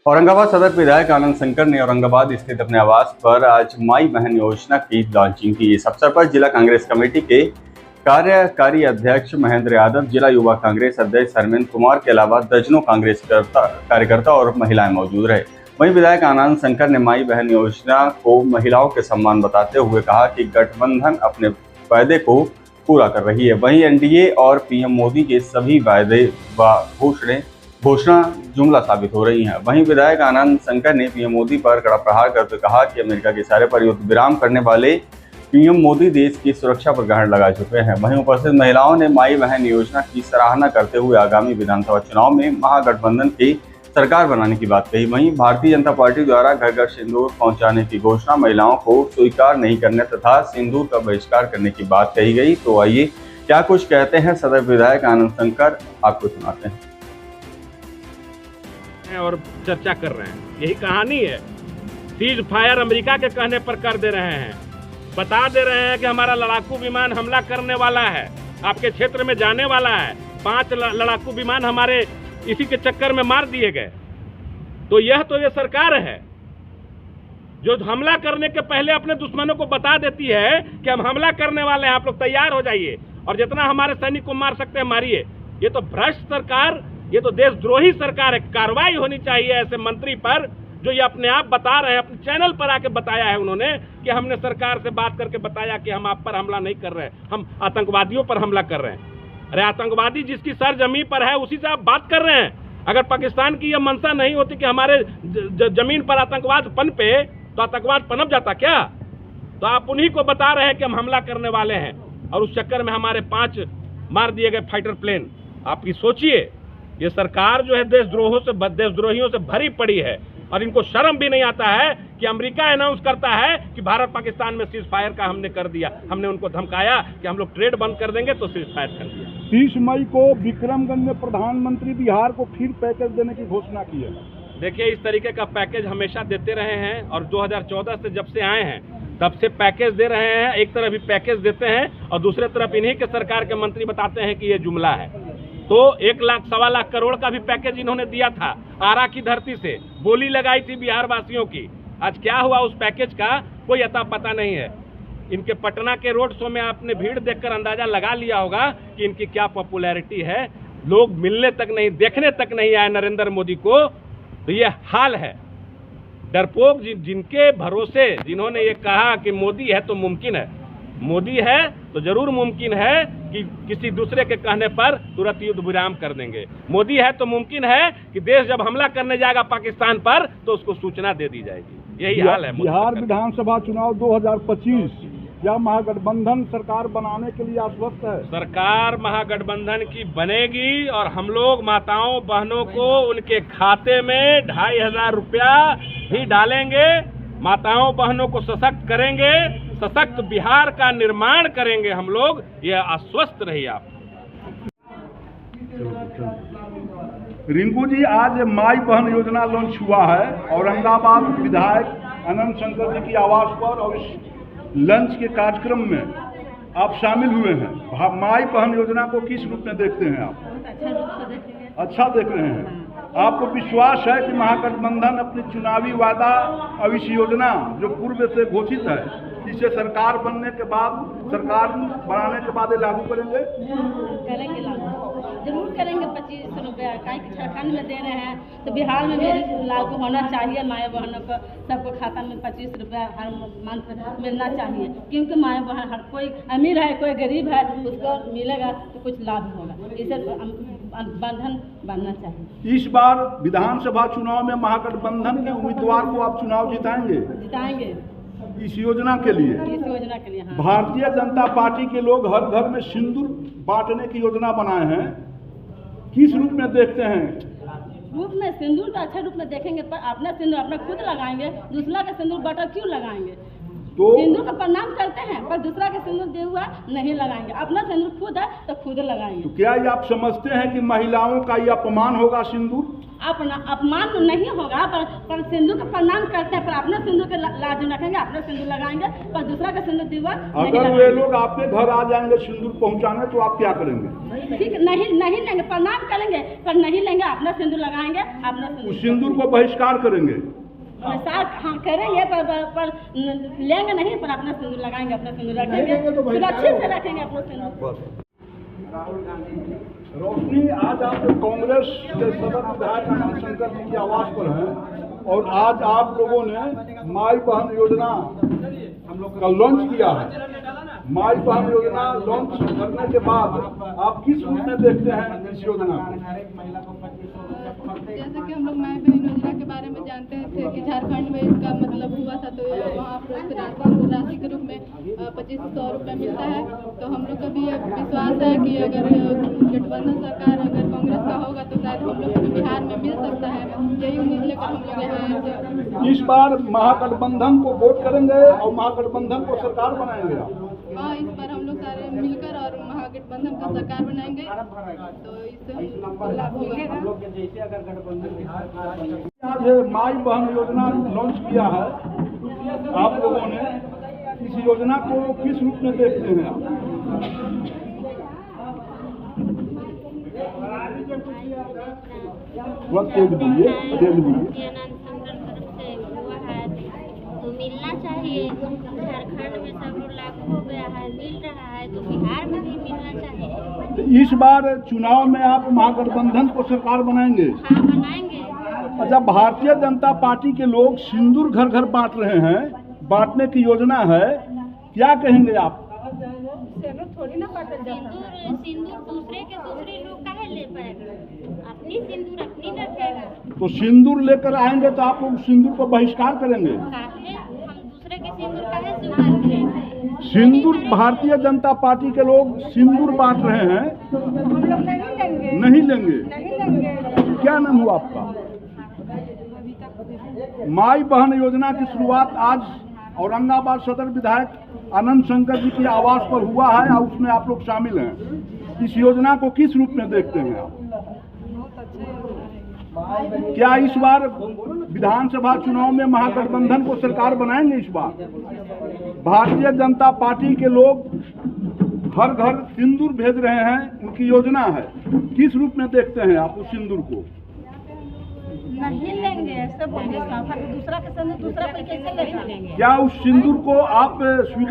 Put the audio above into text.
औरंगाबाद सदर विधायक आनंद शंकर ने औरंगाबाद स्थित अपने आवास पर आज माई बहन योजना की लॉन्चिंग की। इस अवसर पर जिला कांग्रेस कमेटी के कार्यकारी अध्यक्ष महेंद्र यादव, जिला युवा कांग्रेस अध्यक्ष धर्मेंद्र कुमार के अलावा दर्जनों कांग्रेस कार्यकर्ता और महिलाएं मौजूद रहे। वहीं विधायक आनंद शंकर ने माई बहन योजना को महिलाओं के सम्मान बताते हुए कहा कि गठबंधन अपने वायदे को पूरा कर रही है। वहीं एनडीए और पीएम मोदी के सभी वायदे व घोषणा जुमला साबित हो रही हैं। वहीं विधायक आनंद शंकर ने पीएम मोदी पर कड़ा प्रहार करते कहा कि अमेरिका के इशारे पर युद्ध विराम करने वाले पीएम मोदी देश की सुरक्षा पर ग्रहण लगा चुके हैं। वहीं उपस्थित महिलाओं ने माई बहन योजना की सराहना करते हुए आगामी विधानसभा चुनाव में महागठबंधन की सरकार बनाने की बात कही। वहीं भारतीय जनता पार्टी द्वारा घर घर सिंदूर पहुंचाने की घोषणा महिलाओं को स्वीकार नहीं करने तथा सिंदूर का बहिष्कार करने की बात कही गई। तो आइए क्या कुछ कहते हैं सदर विधायक आनंद शंकर, आपको सुनाते हैं और चर्चा कर रहे हैं। यही कहानी है। सीज फायर अमेरिका के कहने पर कर दे रहे हैं, बता दे रहे हैं कि हमारा लड़ाकू विमान हमला करने वाला है, आपके क्षेत्र में जाने वाला है। 5 लड़ाकू विमान हमारे इसी के चक्कर में मार दिए गए। तो ये सरकार है जो हमला करने के पहले अपने दुश्मनों को बता देती है कि हम हमला करने वाले हैं, आप लोग तैयार हो जाइए और जितना हमारे सैनिक को मार सकते हैं मारिए। ये तो भ्रष्ट सरकार, ये तो देशद्रोही सरकार है। कार्रवाई होनी चाहिए ऐसे मंत्री पर जो ये अपने आप बता रहे हैं, अपने चैनल पर आके बताया है उन्होंने कि हमने सरकार से बात करके बताया कि हम आप पर हमला नहीं कर रहे हैं, हम आतंकवादियों पर हमला कर रहे हैं। अरे आतंकवादी जिसकी सरजमीन पर है उसी से आप बात कर रहे हैं। अगर पाकिस्तान की यह मंशा नहीं होती कि हमारे जमीन पर आतंकवाद पनपे तो आतंकवाद पनप जाता क्या? तो आप उन्हीं को बता रहे हैं कि हम हमला करने वाले हैं और उस चक्कर में हमारे 5 मार दिए गए फाइटर प्लेन। आप ये सोचिए, ये सरकार जो है देशद्रोहियों से भरी पड़ी है और इनको शर्म भी नहीं आता है कि अमेरिका अनाउंस करता है कि भारत पाकिस्तान में सीज फायर का हमने कर दिया। हमने उनको धमकाया कि हम लोग ट्रेड बंद कर देंगे तो सीज फायर कर दिया। 30 मई को विक्रमगंज में प्रधानमंत्री बिहार को फिर पैकेज देने की घोषणा की है। देखिए, इस तरीके का पैकेज हमेशा देते रहे हैं और 2014 से जब से आए हैं तब से पैकेज दे रहे हैं। एक तरफ भी पैकेज देते हैं और दूसरे तरफ इन्हीं के सरकार के मंत्री बताते हैं कि ये जुमला है। तो 1 लाख 1.25 लाख करोड़ का भी पैकेज इन्होंने दिया था। आरा की धरती से बोली लगाई थी बिहार वासियों की। आज क्या हुआ उस पैकेज का कोई अता पता नहीं है। इनके पटना के रोड शो में आपने भीड़ देखकर अंदाजा लगा लिया होगा कि इनकी क्या पॉपुलैरिटी है। लोग मिलने तक नहीं, देखने तक नहीं आए नरेंद्र मोदी को। तो ये हाल है। डरपोक जिनके भरोसे जिन्होंने ये कहा कि मोदी है तो मुमकिन है, मोदी है तो जरूर मुमकिन है कि किसी दूसरे के कहने पर तुरंत युद्ध विराम कर देंगे। मोदी है तो मुमकिन है कि देश जब हमला करने जाएगा पाकिस्तान पर तो उसको सूचना दे दी जाएगी। यही हाल है। बिहार विधानसभा चुनाव 2025 क्या महागठबंधन सरकार बनाने के लिए आश्वस्त है? सरकार महागठबंधन की बनेगी और हम लोग माताओं बहनों को उनके खाते में 2,500 रुपया भी डालेंगे। माताओं बहनों को सशक्त करेंगे, सशक्त बिहार का निर्माण करेंगे हम लोग। ये आश्वस्त रहिए आप। रिंकू जी, आज माई बहन योजना लॉन्च हुआ है औरंगाबाद विधायक आनंद शंकर जी की आवास पर और इस लंच के कार्यक्रम में आप शामिल हुए हैं। माई बहन योजना को किस रूप में देखते हैं आप? अच्छा देख रहे हैं। आपको विश्वास है कि महागठबंधन अपनी चुनावी वादा और इस योजना जो पूर्व से घोषित है इसे सरकार बनाने के बाद लागू करेंगे? करेंगे लागू, जरूर करेंगे। 25 रुपया कहीं झारखंड में दे रहे हैं तो बिहार में भी लागू होना चाहिए। माए बहनों को सबको खाता में 25 रुपया हर मंथ मिलना चाहिए, क्योंकि माए बहन हर कोई अमीर है कोई गरीब है, उसको मिलेगा तो कुछ लाभ होगा। इसे बंधन बनना चाहिए। इस बार विधानसभा चुनाव में महागठबंधन के उम्मीदवार को आप चुनाव जिताएंगे इस योजना के लिए? इस योजना के लिए हाँ। भारतीय जनता पार्टी के लोग हर घर में सिंदूर बांटने की योजना बनाए हैं, किस रूप में देखते हैं? रूप में सिंदूर तो अच्छे रूप में देखेंगे, पर अपना सिंदूर अपना खुद लगाएंगे, दूसरा का सिंदूर बटर क्यों लगाएंगे? तो सिंदूर का प्रणाम करते हैं पर दूसरा का सिंदूर दे हुआ नहीं लगाएंगे। अपना सिंदूर खुद है तो खुद लगाएंगे। तो क्या ये आप समझते हैं कि महिलाओं का ये अपमान होगा सिंदूर? अपना अपमान तो नहीं होगा, पर सिंदूर का प्रणाम करते हैं, पर अपना सिंदूर के लाज रखेंगे, अपना सिंदूर लगाएंगे, पर दूसरा का सिंदूर दिवा नहीं अगर वे लगाएंगे। लोग आपके घर आ जाएंगे सिंदूर पहुंचाने तो आप क्या करेंगे? ठीक, नहीं लेंगे, प्रणाम करेंगे, पर नहीं लेंगे, अपना सिंदूर लगाएंगे, अपना उस सिंदूर को बहिष्कार करेंगे। हाँ करेंगे, पर लेंगे नहीं, पर अपना सिंदूर लगाएंगे, अपना सिंदूर रखेंगे, सुरक्षित से रखेंगे अपना सिंदूर। रोशनी, आज आप कांग्रेस के सदर विधायक आनंद शंकर जी के आवास पर हैं और आज आप लोगों ने माई बहन योजना का लॉन्च किया है। माई बहन योजना लॉन्च करने के बाद आप किस रूप में देखते हैं इस योजना को? जैसे कि हम लोग माई बहन योजना के बारे में जानते थे कि झारखंड में इसका मतलब हुआ था, तो वहाँ प्रोत्साहन राशि के रूप में 2500 रुपये मिलता है। तो हम लोग का भी विश्वास है कि अगर गठबंधन सरकार अगर कांग्रेस का होगा तो शायद हम लोग को भी बिहार में मिल सकता है। यही उम्मीद लेकर हम लोग यहाँ आए थे। इस बार महागठबंधन को वोट करेंगे और महागठबंधन को सरकार बनाएंगे आप? हाँ, इस बार हम लोग सारे मिलकर और महागठबंधन का सरकार बनाएंगे, तो इससे हमको लाभ मिलेगा। आज माई बहन योजना लॉन्च किया है आप लोगों ने, इस योजना को किस रूप में देखते हैं आप? वक्त तेज बोलिए, तेज बोलिए। तो मिलना चाहिए। झारखंड में सब लोग लागू हो गया है, मिल रहा है, तो बिहार में भी मिलना चाहिए। तो इस बार चुनाव में आप महागठबंधन को सरकार बनाएंगे? हाँ, बनाएंगे। अच्छा, भारतीय जनता पार्टी के लोग सिंदूर घर घर बांट रहे हैं, बांटने की योजना है, क्या कहेंगे आप? सिंदूर दूसरे लोग काहे ले पाएगा? अपनी सिंदूर अपनी रखेगा। तो सिंदूर लेकर आएंगे तो आप लोग सिंदूर को बहिष्कार करेंगे? काहे हम दूसरे के सिंदूर काहे स्वीकार करेंगे? सिंदूर भारतीय जनता पार्टी के लोग सिंदूर बांट रहे हैं, हम लोग नहीं लेंगे। क्या नाम हुआ आपका? माई बहन योजना की शुरुआत आज औरंगाबाद सदर विधायक आनंद शंकर जी के आवास पर हुआ है और उसमें आप लोग शामिल हैं। इस योजना को किस रूप में देखते हैं आप? क्या इस बार विधानसभा चुनाव में महागठबंधन को सरकार बनाएंगे? इस बार भारतीय जनता पार्टी के लोग हर घर सिंदूर भेज रहे हैं, उनकी योजना है, किस रूप में देखते हैं आप उस सिंदूर को? नहीं लेंगे, ऐसे बोलिए, दूसरा का सिंदूर दूसरा पे कैसे लेंगे? क्या उस सिंदूर को आप स्वीकार